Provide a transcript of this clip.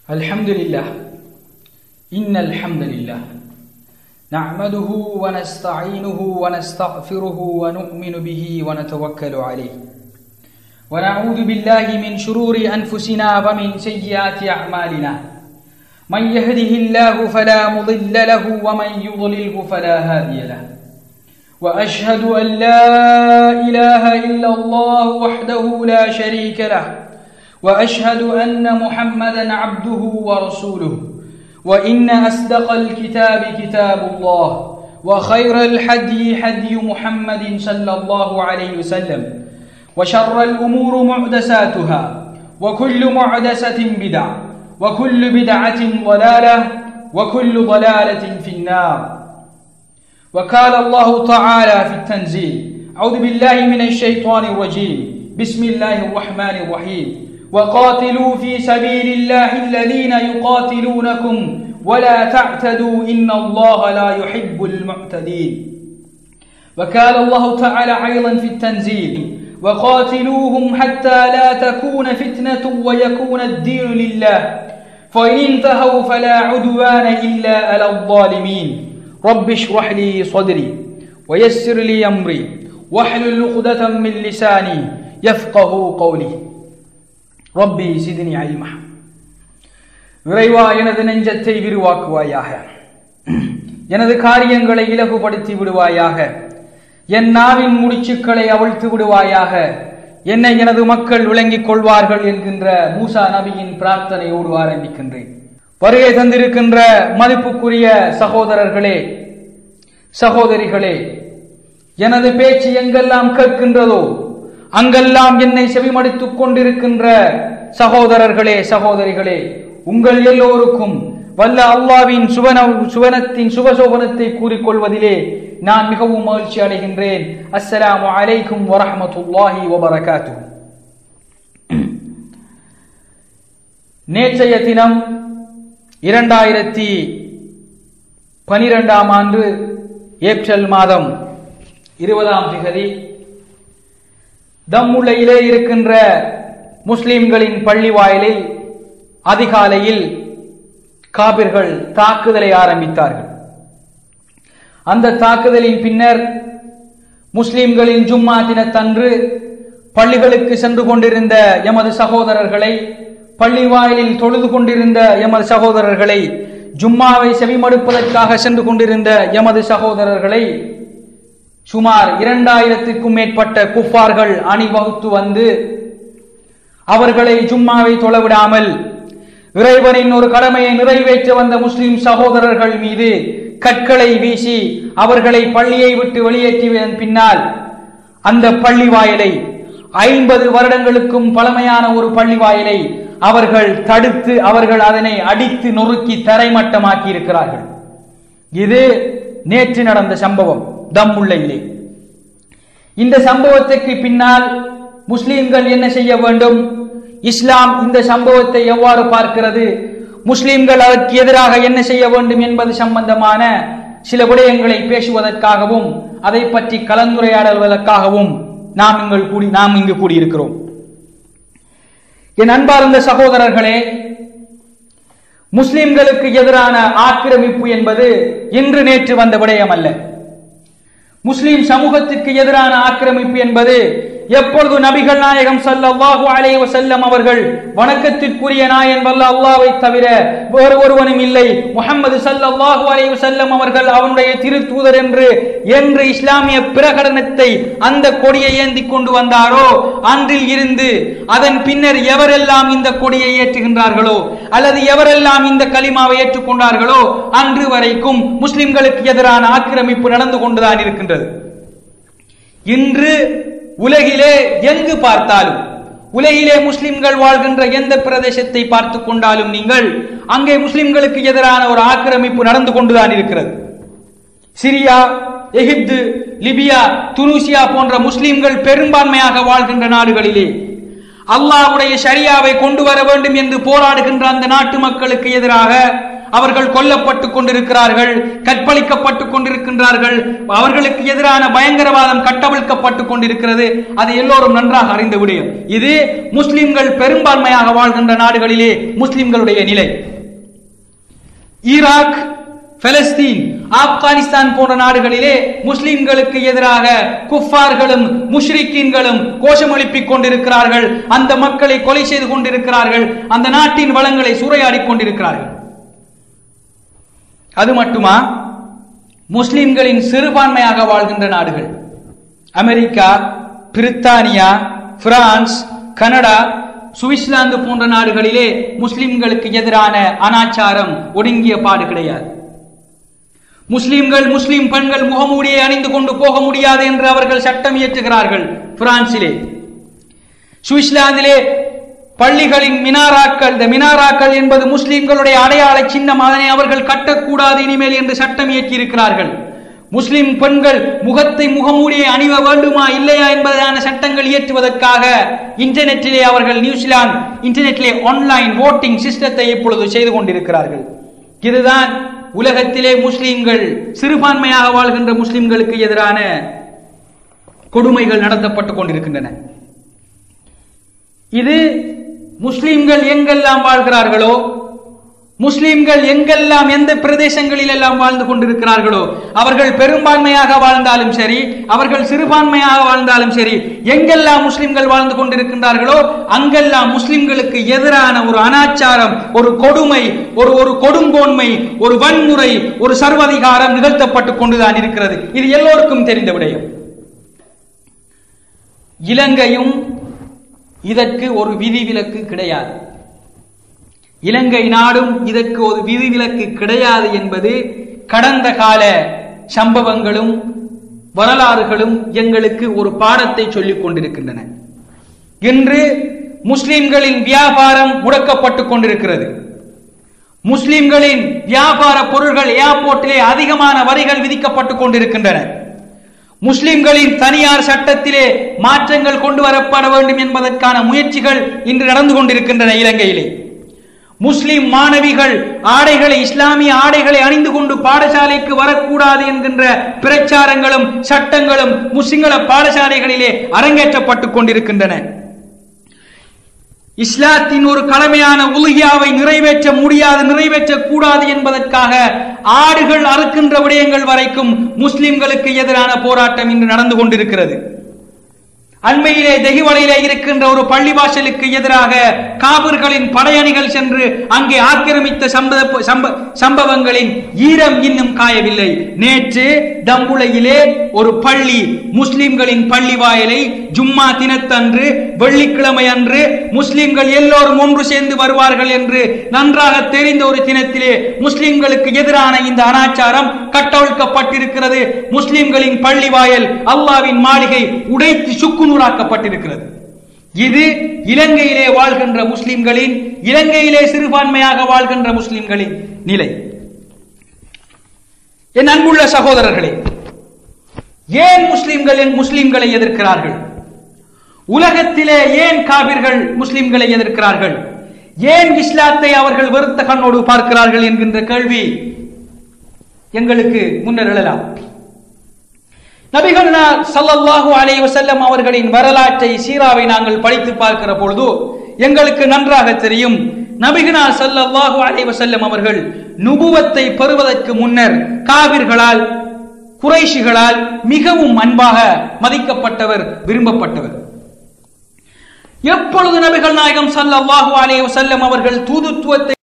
الحمد لله إن الحمد لله نعمده ونستعينه ونستغفره ونؤمن به ونتوكل عليه ونعوذ بالله من شرور أنفسنا ومن سيئات أعمالنا من يهده الله فلا مضل له ومن يضلله فلا هادي له وأشهد أن لا إله إلا الله وحده لا شريك له وأشهد أن محمدًا عبده ورسوله وإن أصدق الكتاب كتاب الله وخير الحدي حدي محمد صلى الله عليه وسلم وشر الأمور محدثاتها وكل محدثة بدعة وكل بدعة ضلالة وكل ضلالة في النار. وقال الله تعالى في التنزيل: أعوذ بالله من الشيطان الرجيم بسم الله الرحمن الرحيم وقاتلوا في سبيل الله الذين يقاتلونكم ولا تعتدوا إن الله لا يحب المعتدين. وقال الله تعالى أيضا في التنزيل: وقاتلوهم حتى لا تكون فتنة ويكون الدين لله فإن انتهوا فلا عدوان إلا على الظالمين. رب اشرح لي صدري ويسر لي أمري واحلل عقدة من لساني يفقهوا قولي. ரப்பி சிதினி இல்மா. இறைவா, எனது நெஞ்சத்தை விரிவாக்குவாயாக, எனது காரியங்களை இலகுபடுத்தி விடுவாயாக, என் நாவின் முடிச்சுக்களை அவிழ்த்து விடுவாயாக, என்னை எனது மக்கள் விளங்கிக் கொள்வார்கள் என்கின்ற மூசா நபியின் பிரார்த்தனையோடு ஆரம்பிக்கின்றேன். வருகை தந்திருக்கின்ற மதிப்புக்குரிய சகோதரர்களே, சகோதரிகளே, எனது பேச்சு எங்கெல்லாம் கேட்கின்றதோ அங்கெல்லாம் என்னை செவிமடுத்துக் கொண்டிருக்கின்ற சகோதரர்களே, சகோதரிகளே, உங்கள் எல்லோருக்கும் வல்ல அல்லாஹ்வின் சுவனத்தின் சுபசோபனத்தை கூறிக்கொள்வதிலே நான் மிகவும் மகிழ்ச்சி அடைகின்றேன். அஸ்ஸலாமு அலைக்கும் வரஹ்மத்துல்லாஹி வபரகாத்துஹு. நேற்றைய தினம் 2012 ஆண்டு ஏப்ரல் மாதம் 20ஆம் திகதி தம்முள்ளையிலே இருக்கின்ற முஸ்லிம்களின் பள்ளி வாயிலில் அதிகாலையில் காபிர்கள் தாக்குதலை ஆரம்பித்தார்கள். அந்த தாக்குதலின் பின்னர் முஸ்லிம்களின் ஜும்மா தினத்தன்று பள்ளிகளுக்கு சென்று கொண்டிருந்த எமது சகோதரர்களை, பள்ளி வாயிலில் தொழுது கொண்டிருந்த எமது சகோதரர்களை, ஜும்மாவை செவிமடுப்பதற்காக சென்று கொண்டிருந்த எமது சகோதரர்களை சுமார் 2000க்கும் மேற்பட்ட குஃபார்கள் அணிவகுத்து வந்து அவர்களை ஜும்மாவை தொழவிடாமல் இறைவனின் ஒரு கடமையை நிறைவேற்ற வந்த முஸ்லிம் சகோதரர்கள் மீது கற்களை வீசி அவர்களை பள்ளியை விட்டு வெளியேற்றியதன் பின்னால் அந்த பள்ளி வாயிலை, 50 வருடங்களுக்கும் பழமையான ஒரு பள்ளி வாயிலை அவர்கள் தடுத்து அவர்கள் அதனை அடித்து நொறுக்கி தரைமட்டமாக்கி இருக்கிறார்கள். இது நேற்று நடந்த சம்பவம் தம்முள்ளையிலே. இந்த சம்பவத்திற்கு பின்னால் முஸ்லிம்கள் என்ன செய்ய வேண்டும், இஸ்லாம் இந்த சம்பவத்தை எவ்வாறு பார்க்கிறது, முஸ்லிம்கள் அதற்கு எதிராக என்ன செய்ய வேண்டும் என்பது சம்பந்தமான சில விடயங்களை பேசுவதற்காகவும் அதை பற்றி கலந்துரையாடுவதற்காகவும் நாம் இங்கு கூடியிருக்கிறோம். என் அன்பார்ந்த சகோதரர்களே, முஸ்லிம்களுக்கு எதிரான ஆக்கிரமிப்பு என்பது இன்று நேற்று வந்த விடயம் அல்ல. முஸ்லிம் சமூகத்திற்கு எதிரான ஆக்கிரமிப்பு என்பது எப்பொழுது நபிகள் நாயகம் ஸல்லல்லாஹு அலைஹி வஸல்லம் அவர்கள் வணக்கத்திற்குரிய நாயன் வல்ல அல்லாஹ்வை தவிர வேறு ஒருவனும் இல்லை, முஹம்மது ஸல்லல்லாஹு அலைஹி வஸல்லம் அவர்கள் அவனுடைய திருத்தூதர் என்று இஸ்லாமிய பிரகடனத்தை அந்த கொடியை ஏந்தி கொண்டு வந்தாரோ அன்றில் இருந்து அதன் பின்னர் எவரெல்லாம் இந்த கொடியை ஏற்றுகின்றார்களோ அல்லது எவரெல்லாம் இந்த கலிமாவை ஏற்றுக்கொண்டார்களோ அன்று வரைக்கும் முஸ்லிம்களுக்கு எதிரான ஆக்கிரமிப்பு நடந்து கொண்டுதான் இருக்கின்றது. இன்று உலகிலே எங்கு பார்த்தாலும், உலகிலே முஸ்லிம்கள் வாழ்கின்ற எந்த பிரதேசத்தை பார்த்து கொண்டாலும் நீங்கள் அங்கே முஸ்லிம்களுக்கு எதிரான ஒரு ஆக்கிரமிப்பு நடந்து கொண்டுதான் இருக்கிறது. சிரியா, எகிப்து, லிபியா, துனிசியா போன்ற முஸ்லிம்கள் பெரும்பான்மையாக வாழ்கின்ற நாடுகளிலே அல்லாஹ்வுடைய ஷரியாவை கொண்டு வர வேண்டும் என்று போராடுகின்ற அந்த நாட்டு மக்களுக்கு எதிராக அவர்கள் கொல்லப்பட்டுக் கொண்டிருக்கிறார்கள், கற்பழிக்கப்பட்டுக் கொண்டிருக்கின்றார்கள், அவர்களுக்கு எதிரான பயங்கரவாதம் கட்டவிழ்க்கப்பட்டுக் கொண்டிருக்கிறது. அது எல்லோரும் நன்றாக அறிந்த விடயம். இது முஸ்லிம்கள் பெரும்பான்மையாக வாழ்கின்ற நாடுகளிலே முஸ்லிம்களுடைய நிலை. ஈராக், பலஸ்தீன், ஆப்கானிஸ்தான் போன்ற நாடுகளிலே முஸ்லிம்களுக்கு எதிராக குஃபார்களும் முஷ்ரிக்கீன்களும் கோஷம் எழுப்பிக் கொண்டிருக்கிறார்கள். அந்த மக்களை கொலை செய்து கொண்டிருக்கிறார்கள். அந்த நாட்டின் வளங்களை சூறையாடிக் கொண்டிருக்கிறார்கள். அது மட்டுமா, முஸ்லிம்களின் சிறுபான்மையாக வாழ்கின்ற நாடுகள் அமெரிக்கா, பிரித்தானியா, பிரான்ஸ், கனடா, சுவிட்சர்லாந்து போன்ற நாடுகளிலே முஸ்லிம்களுக்கு எதிரான அனாச்சாரம் ஒடுங்கிய பாடு கிடையாது. முஸ்லிம்கள், முஸ்லிம் பெண்கள் முகமூடியை அணிந்து கொண்டு போக முடியாது என்று அவர்கள் சட்டம் இயற்றுகிறார்கள். பிரான்சிலே, சுவிட்சர்லாந்திலே பள்ளிகளின் மினாராக்கள், இந்த மினாராக்கள் என்பது முஸ்லிம்களுடைய அடையாள சின்னம், அதனை அவர்கள் கட்டக்கூடாது இனிமேல் என்று சட்டம் இயற்றி இருக்கிறார்கள். முஸ்லிம் பெண்கள் முகத்தை முகமூடியை அணிவ வேண்டுமா இல்லையா என்பதான சட்டங்கள் இயற்றுவதற்காக இன்டர்நெட்டிலே அவர்கள் நியூசிலாந்து இன்டர்நெட்டிலே ஆன்லைன் voting சிஸ்டத்தை இப்பொழுது செய்து கொண்டிருக்கிறார்கள். இதுதான் உலகத்திலே முஸ்லிம்கள், சிறுபான்மையாக வாழ்கின்ற முஸ்லிம்களுக்கு எதிரான கொடுமைகள் நடத்தப்பட்டுக் கொண்டிருக்கின்றன. இது முஸ்லிம்கள் எங்கெல்லாம் வாழ்கிறார்களோ, முஸ்லிம்கள் எங்கெல்லாம் எந்த பிரதேசங்களில் எல்லாம் வாழ்ந்து கொண்டிருக்கிறார்களோ, அவர்கள் பெரும்பான்மையாக வாழ்ந்தாலும் சரி, அவர்கள் சிறுபான்மையாக வாழ்ந்தாலும் சரி, எங்கெல்லாம் முஸ்லிம்கள் வாழ்ந்து கொண்டிருக்கின்றார்களோ அங்கெல்லாம் முஸ்லிம்களுக்கு எதிரான ஒரு அனாச்சாரம், ஒரு கொடுமை, ஒரு கொடுங்கோன்மை, ஒரு வன்முறை, ஒரு சர்வாதிகாரம் நிகழ்த்தப்பட்டுக் கொண்டுதான் இருக்கிறது. இது எல்லோருக்கும் தெரிந்த விடயம். இலங்கையும் இதற்கு ஒரு விதிவிலக்கு கிடையாது. இலங்கை நாடும் இதற்கு ஒரு விதிவிலக்கு கிடையாது என்பது கடந்த கால சம்பவங்களும் வரலாறுகளும் எங்களுக்கு ஒரு பாடத்தை சொல்லிக் கொண்டிருக்கின்றன. இன்று முஸ்லிம்களின் வியாபாரம் முடக்கப்பட்டுக் கொண்டிருக்கிறது. முஸ்லிம்களின் வியாபார பொருட்கள் ஏர்போர்ட்டிலே அதிகமான வரிகள் விதிக்கப்பட்டுக் கொண்டிருக்கின்றன. முஸ்லிம்களின் தனியார் சட்டத்திலே மாற்றங்கள் கொண்டு வரப்பட வேண்டும் என்பதற்கான முயற்சிகள் இன்று நடந்து கொண்டிருக்கின்றன இலங்கையிலே. முஸ்லிம் மாணவிகள் ஆடைகளை, இஸ்லாமிய ஆடைகளை அணிந்து கொண்டு பாடசாலைக்கு வரக்கூடாது என்கின்ற பிரச்சாரங்களும் சட்டங்களும் முஸ்லிம்கள பாடசாலைகளிலே அரங்கேற்றப்பட்டுக் கொண்டிருக்கின்றன. இஸ்லாத்தின் ஒரு கடமையான உலுஹியாவை நிறைவேற்ற முடியாது, நிறைவேற்றக் கூடாது என்பதற்காக ஆடுகள் அறுக்கின்ற விடயங்கள் வரைக்கும் முஸ்லிம்களுக்கு எதிரான போராட்டம் இன்று நடந்து கொண்டிருக்கிறது. அண்மையிலே தெஹிவளையிலே இருக்கின்ற ஒரு பள்ளிவாசலுக்கு எதிராக காபிர்களின் படையணிகள் சென்று அங்கே ஆக்கிரமித்த சம்பவங்களின் ஈரம் இன்னும் காயவில்லை. நேற்று தம்புளையிலே ஒரு பள்ளி, முஸ்லிம்களின் பள்ளி வாயிலை ஜும்மா தினத்தன்று, வெள்ளிக்கிழமை அன்று முஸ்லிம்கள் எல்லோரும் ஒன்று சேர்ந்து வருவார்கள் என்று நன்றாக தெரிந்த ஒரு தினத்திலே முஸ்லிம்களுக்கு எதிரான இந்த அனாச்சாரம் கட்டவிழ்க்கப்பட்டிருக்கிறது. முஸ்லிம்களின் பள்ளி வாயல், அல்லாவின் மாளிகை உடைத்து சுக்குநூறாக்கப்பட்டிருக்கிறது. இது இலங்கையிலே வாழ்கின்ற முஸ்லிம்களின், இலங்கையிலே சிறுபான்மையாக வாழ்கின்ற முஸ்லிம்களின் நிலை. என் அன்புள்ள சகோதரர்களே, ஏன் முஸ்லிம்களை எதிர்க்கிறார்கள்? உலகத்திலே ஏன் காபிர்கள் முஸ்லிம்களை எதிர்க்கிறார்கள்? ஏன் இஸ்லாத்தை அவர்கள் வெறுத்த கண்ணோடு பார்க்கிறார்கள் என்கின்ற கேள்வி எங்களுக்கு முன்னர் எழலாம். நபிகள் ஸல்லல்லாஹு அலைஹி வஸல்லம் அவர்களின் வரலாற்றை, சீராவை நாங்கள் படித்து பார்க்கிற பொழுது எங்களுக்கு நன்றாக தெரியும். நபிகள் ஸல்லல்லாஹு அலைஹி வஸல்லம் அவர்கள் நுபுவத்தை பெறுவதற்கு முன்னர் காபிர்களால், குறைஷிகளால் மிகவும் அன்பாக மதிக்கப்பட்டவர், விரும்பப்பட்டவர். எப்பொழுது நபிகள் நாயகம் ஸல்லல்லாஹு அலைஹி வஸல்லம் அவர்கள் தூதுத்துவத்தை